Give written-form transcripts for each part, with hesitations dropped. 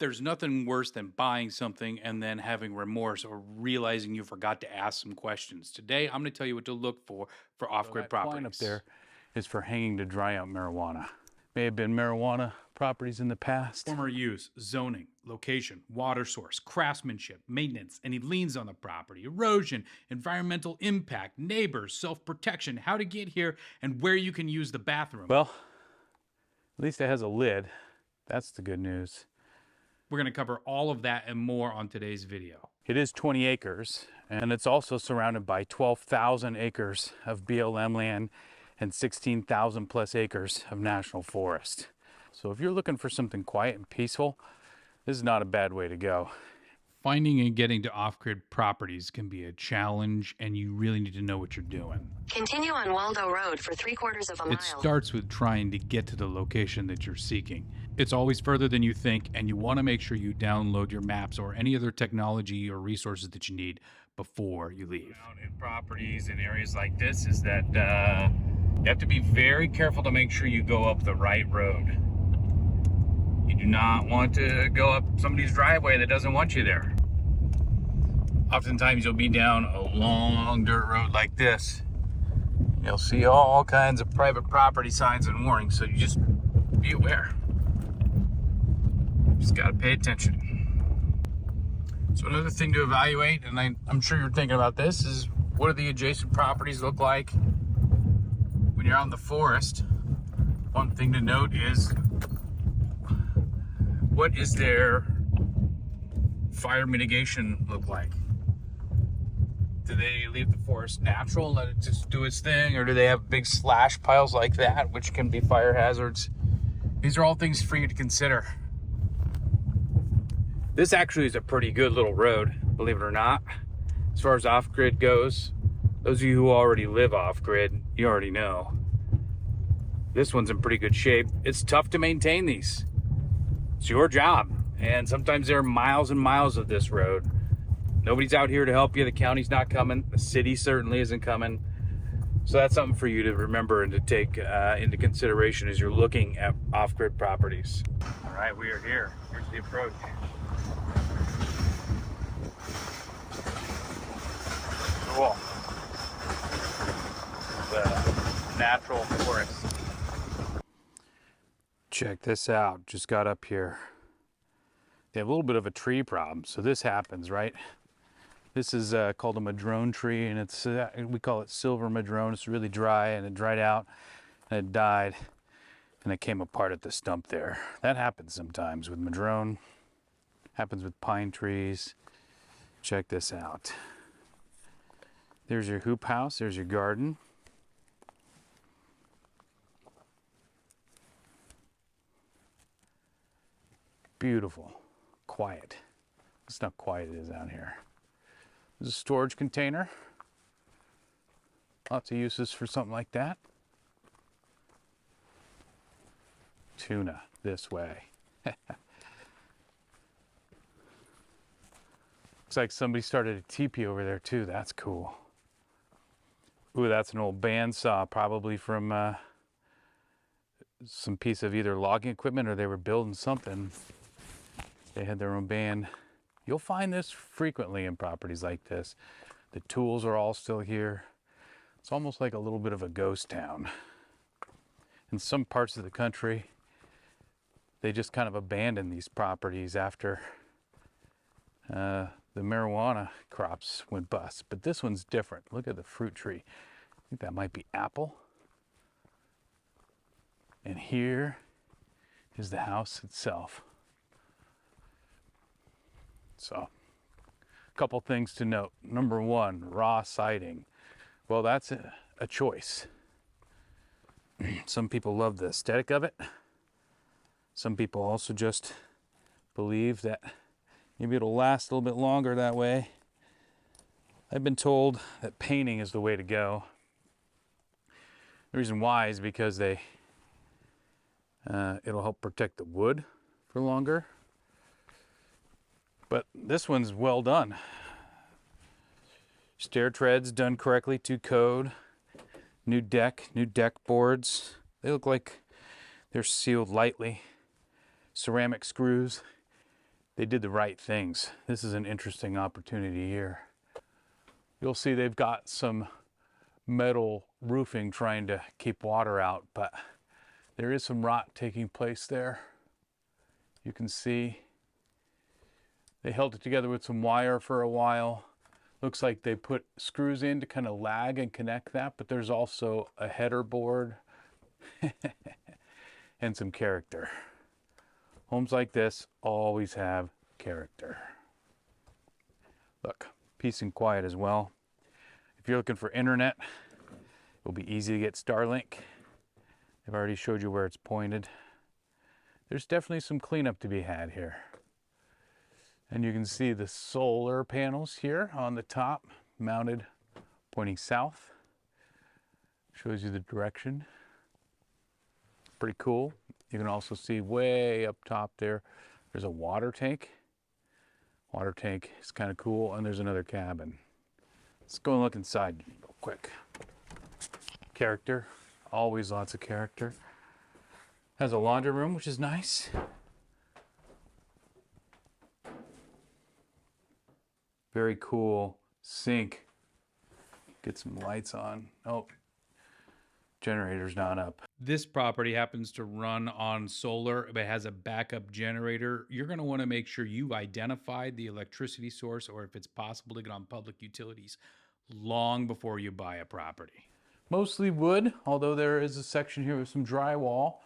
There's nothing worse than buying something and then having remorse or realizing you forgot to ask some questions. Today, I'm going to tell you what to look for So off-grid that twine up properties. there is for hanging to dry out marijuana. May have been marijuana properties in the past. Former use, zoning, location, water source, craftsmanship, maintenance, any liens on the property, erosion, environmental impact, neighbors, self-protection, how to get here, and where you can use the bathroom. Well, at least it has a lid. That's the good news. We're going to cover all of that and more on today's video. It is 20 acres, and it's also surrounded by 12,000 acres of BLM land and 16,000 plus acres of national forest. So if you're looking for something quiet and peaceful, this is not a bad way to go. Finding and getting to off-grid properties can be a challenge, and you really need to know what you're doing. Continue on Waldo Road for 3/4 of a mile. It starts with trying to get to the location that you're seeking. It's always further than you think, and you want to make sure you download your maps or any other technology or resources that you need before you leave. In properties in areas like this is that you have to be very careful to make sure you go up the right road. You do not want to go up somebody's driveway that doesn't want you there. Oftentimes you'll be down a long dirt road like this. You'll see all kinds of private property signs and warnings, so you just be aware. Just gotta pay attention. So another thing to evaluate, and I'm sure you're thinking about this, is what do the adjacent properties look like when you're out in the forest? One thing to note is, what is their fire mitigation look like? Do they leave the forest natural and let it just do its thing? Or do they have big slash piles like that, which can be fire hazards? These are all things for you to consider. This actually is a pretty good little road, believe it or not. As far as off-grid goes, those of you who already live off-grid, you already know. This one's in pretty good shape. It's tough to maintain these. It's your job, and sometimes there are miles and miles of this road. Nobody's out here to help you. The county's not coming. The city certainly isn't coming. So that's something for you to remember and to take into consideration as you're looking at off-grid properties. All right, we are here. Here's the approach. Cool. The natural forest. Check this out, just got up here. They have a little bit of a tree problem, so this happens, right? This is called a madrone tree, and it's we call it silver madrone. It's really dry, and it dried out, and it died, and it came apart at the stump there. That happens sometimes with madrone, happens with pine trees. Check this out. There's your hoop house, there's your garden. Beautiful, quiet. It's not quiet it is out here. There's a storage container. Lots of uses for something like that. Tuna this way. Looks like somebody started a teepee over there too. That's cool. Ooh, that's an old bandsaw, probably from some piece of either logging equipment or they were building something. They had their own band. You'll find this frequently in properties like this. The tools are all still here. It's almost like a little bit of a ghost town. In some parts of the country, they just kind of abandon these properties after the marijuana crops went bust. But this one's different. Look at the fruit tree. I think that might be apple. And here is the house itself. So, a couple things to note. Number one, raw siding. Well, that's a choice. Some people love the aesthetic of it. Some people also just believe that maybe it'll last a little bit longer that way. I've been told that painting is the way to go. The reason why is because it'll help protect the wood for longer. But this one's well done. Stair treads done correctly to code. New deck boards. They look like they're sealed lightly. Ceramic screws. they did the right things. This is an interesting opportunity here. You'll see they've got some metal roofing trying to keep water out, but there is some rot taking place there. You can see they held it together with some wire for a while. Looks like they put screws in to kind of lag and connect that, but there's also a header board and some character. Homes like this always have character. Look, peace and quiet as well. If you're looking for internet, it'll be easy to get Starlink. I've already showed you where it's pointed. There's definitely some cleanup to be had here. And you can see the solar panels here on the top, mounted, pointing south. Shows you the direction. Pretty cool. You can also see way up top there, there's a water tank. Water tank is kind of cool, and there's another cabin. Let's go and look inside real quick. Character, always lots of character. Has a laundry room, which is nice. Very cool sink. Get some lights on. Oh, generator's not up. This property happens to run on solar, but has a backup generator. You're going to want to make sure you've identified the electricity source, or if it's possible to get on public utilities, long before you buy a property. Mostly wood, although there is a section here with some drywall.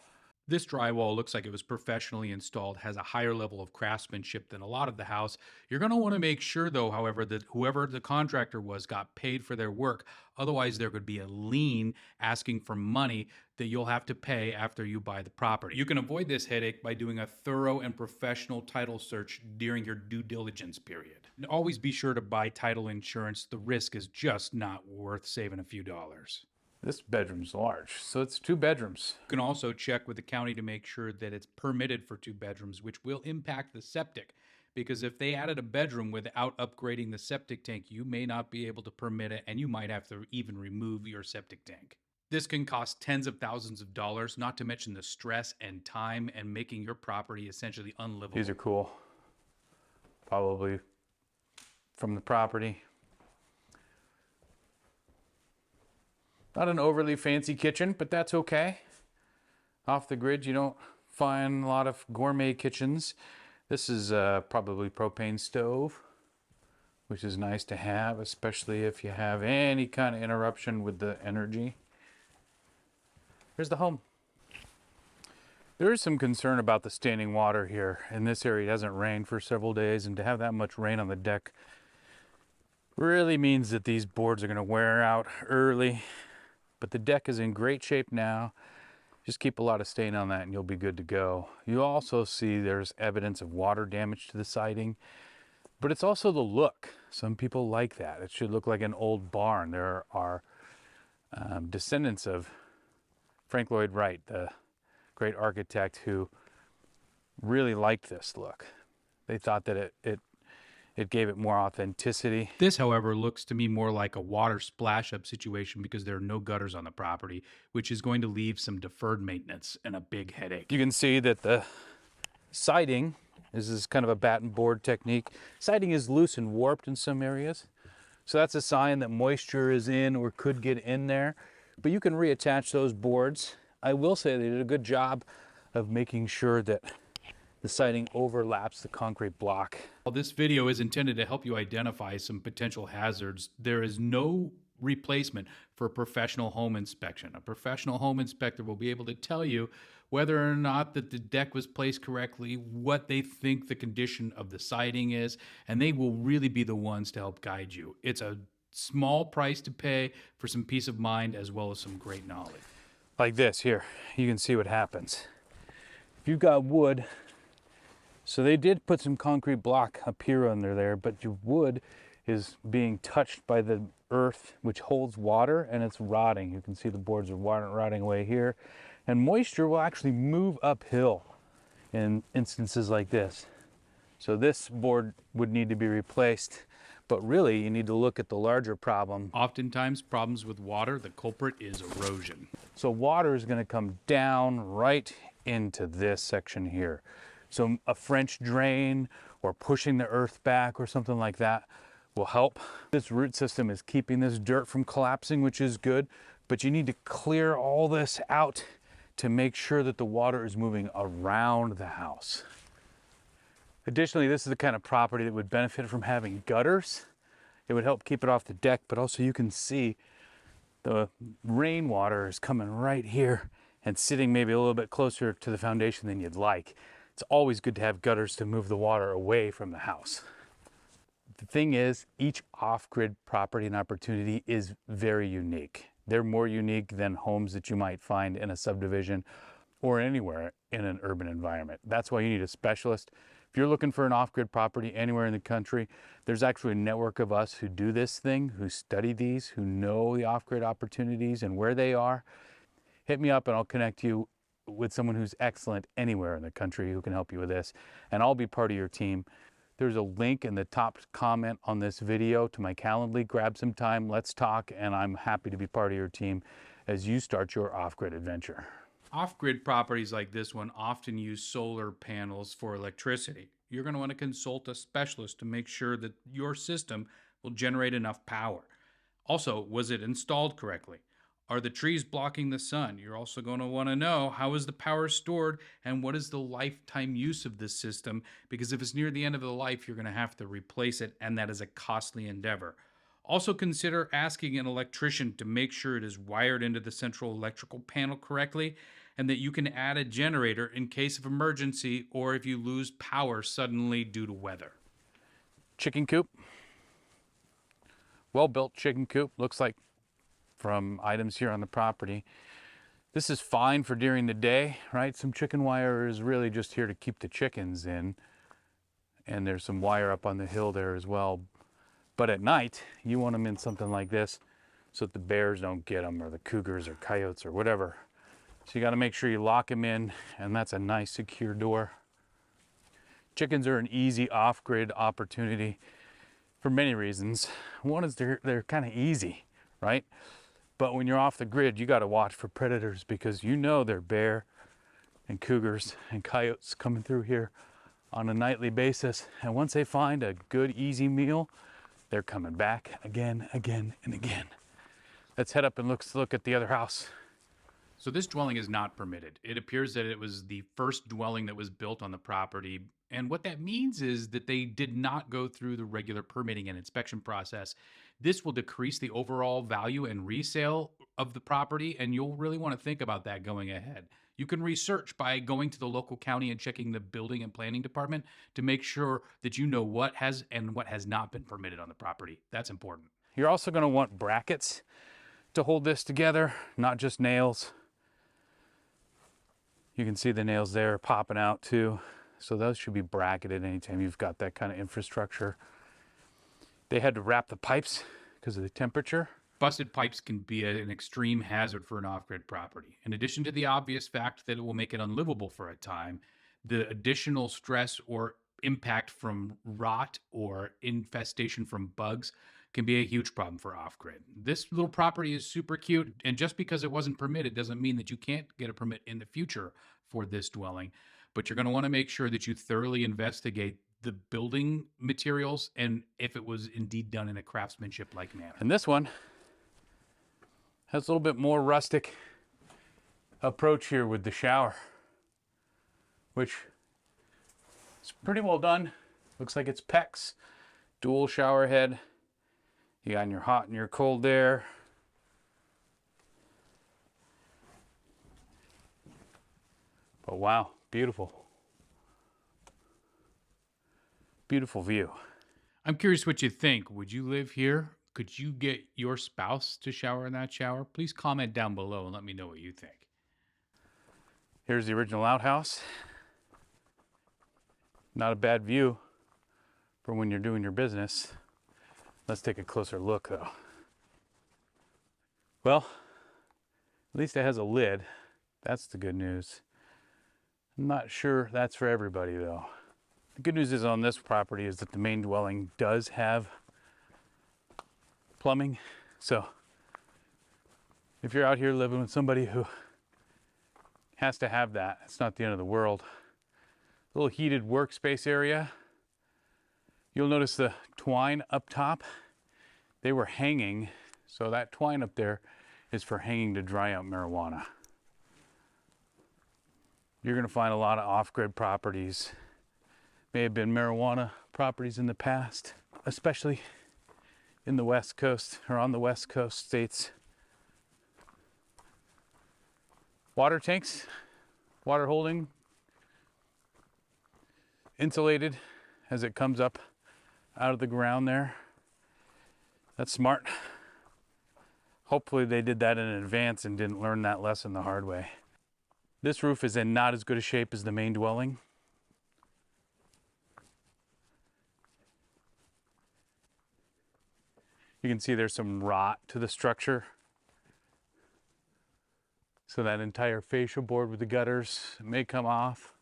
This drywall looks like it was professionally installed, has a higher level of craftsmanship than a lot of the house. You're going to want to make sure, though, however, that whoever the contractor was got paid for their work. Otherwise, there could be a lien asking for money that you'll have to pay after you buy the property. You can avoid this headache by doing a thorough and professional title search during your due diligence period. And always be sure to buy title insurance. The risk is just not worth saving a few dollars. This bedroom's large, so it's 2 bedrooms. You can also check with the county to make sure that it's permitted for 2 bedrooms, which will impact the septic. Because if they added a bedroom without upgrading the septic tank, you may not be able to permit it, and you might have to even remove your septic tank. This can cost tens of thousands of dollars, not to mention the stress and time and making your property essentially unlivable. These are cool. Probably from the property. Not an overly fancy kitchen, but that's okay. Off the grid, you don't find a lot of gourmet kitchens. This is probably propane stove, which is nice to have, especially if you have any kind of interruption with the energy. Here's the home. There is some concern about the standing water here. In this area, it hasn't rained for several days, and to have that much rain on the deck really means that these boards are going to wear out early. But the deck is in great shape now. Just keep a lot of stain on that and you'll be good to go. You also see there's evidence of water damage to the siding, but it's also the look. Some people like that. It should look like an old barn. There are descendants of Frank Lloyd Wright, the great architect, who really liked this look. They thought that it gave it more authenticity. This, however, looks to me more like a water splash-up situation because there are no gutters on the property, which is going to leave some deferred maintenance and a big headache. You can see that the siding is kind of a batten board technique. Siding is loose and warped in some areas, so that's a sign that moisture is in or could get in there. But you can reattach those boards. I will say they did a good job of making sure that the siding overlaps the concrete block. While this video is intended to help you identify some potential hazards, there is no replacement for a professional home inspection. A professional home inspector will be able to tell you whether or not that the deck was placed correctly, what they think the condition of the siding is, and they will really be the ones to help guide you. It's a small price to pay for some peace of mind as well as some great knowledge. Like this here, you can see what happens. If you've got wood, so they did put some concrete block up here under there, but your wood is being touched by the earth, which holds water, and it's rotting. You can see the boards are rotting away here. And moisture will actually move uphill in instances like this. So this board would need to be replaced, but really you need to look at the larger problem. Oftentimes problems with water, the culprit is erosion. So water is going to come down right into this section here. So a French drain or pushing the earth back or something like that will help. This root system is keeping this dirt from collapsing, which is good, but you need to clear all this out to make sure that the water is moving around the house. Additionally, this is the kind of property that would benefit from having gutters. It would help keep it off the deck, but also you can see the rainwater is coming right here and sitting maybe a little bit closer to the foundation than you'd like. It's always good to have gutters to move the water away from the house. The thing is, each off-grid property and opportunity is very unique. They're more unique than homes that you might find in a subdivision or anywhere in an urban environment. That's why you need a specialist. If you're looking for an off-grid property anywhere in the country, there's actually a network of us who do this thing, who study these, who know the off-grid opportunities and where they are. Hit me up and I'll connect you with someone who's excellent anywhere in the country who can help you with this, and I'll be part of your team. There's a link in the top comment on this video to my Calendly. Grab some time, let's talk, and I'm happy to be part of your team as you start your off-grid adventure. Off-grid properties like this one often use solar panels for electricity. You're going to want to consult a specialist to make sure that your system will generate enough power. Also, was it installed correctly? Are the trees blocking the sun? You're also going to want to know, how is the power stored and what is the lifetime use of this system? Because if it's near the end of the life, you're going to have to replace it, and that is a costly endeavor. Also consider asking an electrician to make sure it is wired into the central electrical panel correctly, and that you can add a generator in case of emergency or if you lose power suddenly due to weather. Chicken coop. Well-built chicken coop. Looks like from items here on the property. This is fine for during the day, right? Some chicken wire is really just here to keep the chickens in. And there's some wire up on the hill there as well. But at night, you want them in something like this so that the bears don't get them, or the cougars or coyotes or whatever. So you got to make sure you lock them in, and that's a nice secure door. Chickens are an easy off-grid opportunity for many reasons. One is they're kind of easy, right? But when you're off the grid, you got to watch for predators, because you know there are bear and cougars and coyotes coming through here on a nightly basis. And once they find a good, easy meal, they're coming back again, again, and again. Let's head up and look at the other house. So this dwelling is not permitted. It appears that it was the first dwelling that was built on the property. And what that means is that they did not go through the regular permitting and inspection process. This will decrease the overall value and resale of the property, and you'll really want to think about that going ahead. You can research by going to the local county and checking the building and planning department to make sure that you know what has and what has not been permitted on the property. That's important. You're also going to want brackets to hold this together, not just nails. You can see the nails there popping out too. So those should be bracketed anytime you've got that kind of infrastructure. They had to wrap the pipes because of the temperature. Busted pipes can be an extreme hazard for an off-grid property. In addition to the obvious fact that it will make it unlivable for a time, the additional stress or impact from rot or infestation from bugs can be a huge problem for off-grid. This little property is super cute, and just because it wasn't permitted doesn't mean that you can't get a permit in the future for this dwelling. But you're going to want to make sure that you thoroughly investigate the building materials and if it was indeed done in a craftsmanship-like manner. And this one has a little bit more rustic approach here with the shower, which is pretty well done. Looks like it's PEX, dual shower head. You got your hot and your cold there. But wow, beautiful. Beautiful view. I'm curious what you think. Would you live here? Could you get your spouse to shower in that shower? Please comment down below and let me know what you think. Here's the original outhouse. Not a bad view for when you're doing your business. Let's take a closer look though. Well, at least it has a lid. That's the good news. I'm not sure that's for everybody though. The good news is on this property is that the main dwelling does have plumbing. So if you're out here living with somebody who has to have that, it's not the end of the world. A little heated workspace area. You'll notice the twine up top, they were hanging, so that twine up there is for hanging to dry out marijuana. You're going to find a lot of off-grid properties. May have been marijuana properties in the past, especially in the West Coast or on the West Coast states. Water tanks, water holding, insulated as it comes up out of the ground there. That's smart. Hopefully they did that in advance and didn't learn that lesson the hard way. This roof is in not as good a shape as the main dwelling. You can see there's some rot to the structure. So that entire fascia board with the gutters may come off.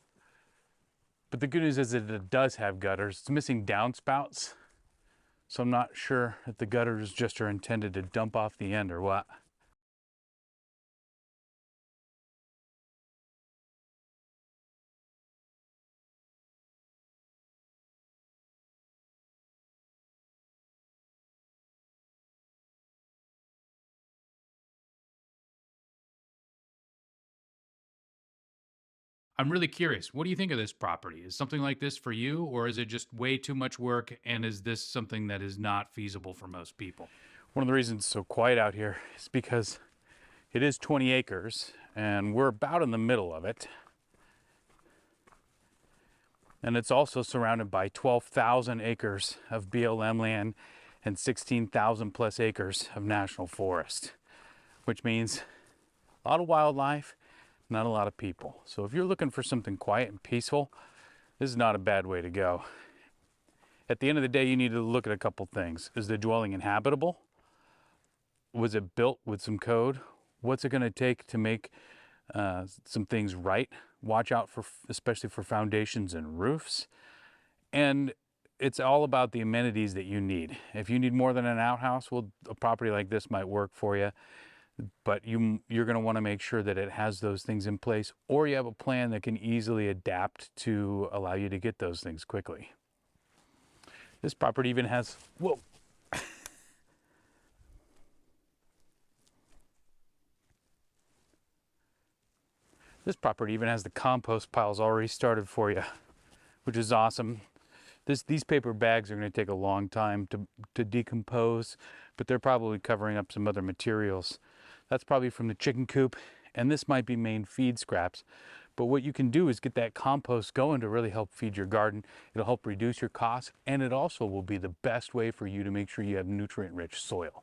But the good news is that it does have gutters. It's missing downspouts. So I'm not sure if the gutters just are intended to dump off the end or what. I'm really curious. What do you think of this property? Is something like this for you, or is it just way too much work? And is this something that is not feasible for most people? One of the reasons it's so quiet out here is because it is 20 acres and we're about in the middle of it. And it's also surrounded by 12,000 acres of BLM land and 16,000 plus acres of national forest, which means a lot of wildlife, not a lot of people. So if you're looking for something quiet and peaceful, this is not a bad way to go. At the end of the day, you need to look at a couple things. Is the dwelling inhabitable? Was it built with some code? What's it going to take to make some things right? Watch out for, especially for foundations and roofs. And it's all about the amenities that you need. If you need more than an outhouse, well, a property like this might work for you. But you're going to want to make sure that it has those things in place, or you have a plan that can easily adapt to allow you to get those things quickly. This property even has, whoa. This property even has the compost piles already started for you, which is awesome. These paper bags are going to take a long time to decompose, but they're probably covering up some other materials. That's probably from the chicken coop, and this might be main feed scraps. But what you can do is get that compost going to really help feed your garden. It'll help reduce your costs, and it also will be the best way for you to make sure you have nutrient-rich soil.